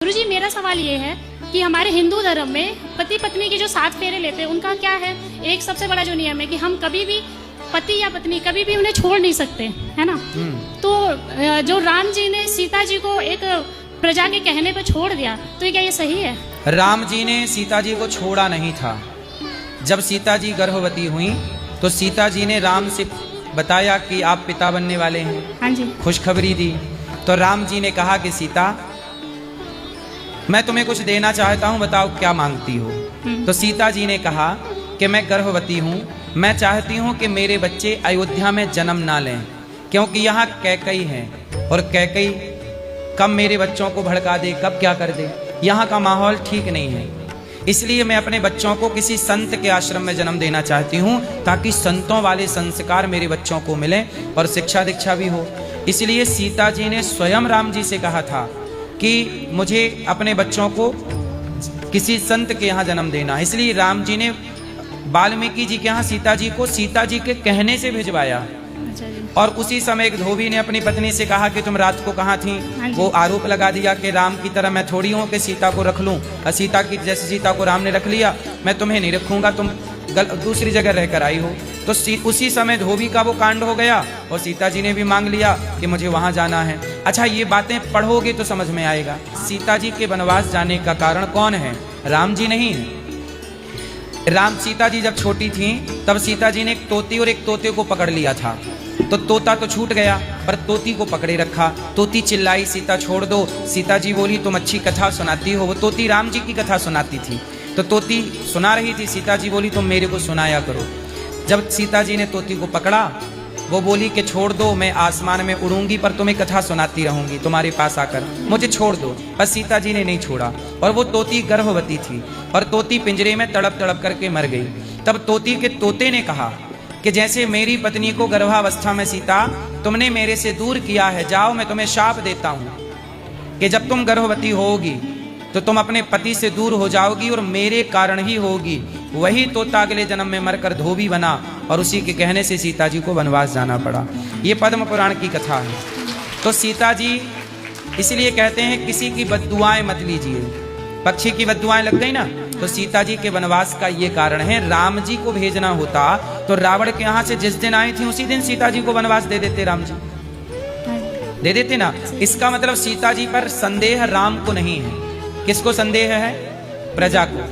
गुरुजी, मेरा सवाल ये है कि हमारे हिंदू धर्म में पति पत्नी के जो 7 फेरे लेते हैं उनका क्या है। एक सबसे बड़ा जो नियम है कि हम कभी भी पति या पत्नी कभी भी उन्हें छोड़ नहीं सकते, है ना। तो जो राम जी ने सीता जी को एक प्रजा के कहने पे छोड़ दिया, तो क्या ये सही है? राम जी ने सीता जी को छोड़ा नहीं था। जब सीता जी गर्भवती हुई तो सीता जी ने राम से बताया कि आप पिता बनने वाले हैं। हाँ जी। खुशखबरी दी तो राम जी ने कहा कि सीता, मैं तुम्हें कुछ देना चाहता हूँ, बताओ क्या मांगती हो। तो सीता जी ने कहा कि मैं गर्भवती हूँ, मैं चाहती हूँ कि मेरे बच्चे अयोध्या में जन्म ना लें, क्योंकि यहाँ कैकई है और कैकई कब मेरे बच्चों को भड़का दे, कब क्या कर दे, यहाँ का माहौल ठीक नहीं है। इसलिए मैं अपने बच्चों को किसी संत के आश्रम में जन्म देना चाहती हूँ, ताकि संतों वाले संस्कार मेरे बच्चों को मिले और शिक्षा दीक्षा भी हो। इसलिए सीता जी ने स्वयं राम जी से कहा था कि मुझे अपने बच्चों को किसी संत के यहाँ जन्म देना। इसलिए राम जी ने वाल्मीकि जी के यहाँ सीता जी को सीता जी के कहने से भिजवाया। और उसी समय एक धोबी ने अपनी पत्नी से कहा कि तुम रात को कहाँ थी। वो आरोप लगा दिया कि राम की तरह मैं थोड़ी हूँ कि सीता को रख लूँ, और सीता की जैसे सीता को राम ने रख लिया, मैं तुम्हें नहीं रखूंगा, तुम दूसरी जगह रहकर आई हो। तो उसी समय धोबी का वो कांड हो गया और सीता जी ने भी मांग लिया कि मुझे वहां जाना है। अच्छा, ये बातें पढ़ोगे तो समझ में आएगा। सीता जी के वनवास जाने का कारण कौन है? राम जी नहीं है। सीता जी जब छोटी थी तब सीता जी ने एक तोती और एक तोते को पकड़ लिया था। तो तोता तो छूट गया पर तोती को पकड़े रखा। तोती चिल्लाई, सीता छोड़ दो। सीता जी बोली, तुम अच्छी कथा सुनाती हो। वो तोती राम जी की कथा सुनाती थी। तो तोती सुना रही थी, सीता जी बोली तुम मेरे को सुनाया करो। जब सीता जी ने तोती को पकड़ा, वो बोली कि छोड़ दो, मैं आसमान में उड़ूंगी पर तुम्हें कथा सुनाती रहूंगी तुम्हारे पास आकर, मुझे छोड़ दो। पर सीता जी ने नहीं छोड़ा और वो तोती गर्भवती थी और तोती पिंजरे में तड़प तड़प करके मर गई। तब तोती के तोते ने कहा कि जैसे मेरी पत्नी को गर्भावस्था में सीता तुमने मेरे से दूर किया है, जाओ मैं तुम्हें शाप देता हूं कि जब तुम गर्भवती होगी तो तुम अपने पति से दूर हो जाओगी और मेरे कारण ही होगी। वही तोता अगले जन्म में मरकर धोबी बना और उसी के कहने से सीता जी को वनवास जाना पड़ा। ये पद्म पुराण की कथा है। तो सीता जी इसलिए कहते हैं किसी की बद्दुआएं मत लीजिए। पक्षी की बद्दुआएं लग गई ना, तो सीता जी के वनवास का ये कारण है। राम जी को भेजना होता तो रावण के यहाँ से जिस दिन आई थी उसी दिन सीता जी को वनवास दे देते, राम जी दे देते ना। इसका मतलब सीता जी पर संदेह राम को नहीं है। किसको संदेह है? प्रजा को।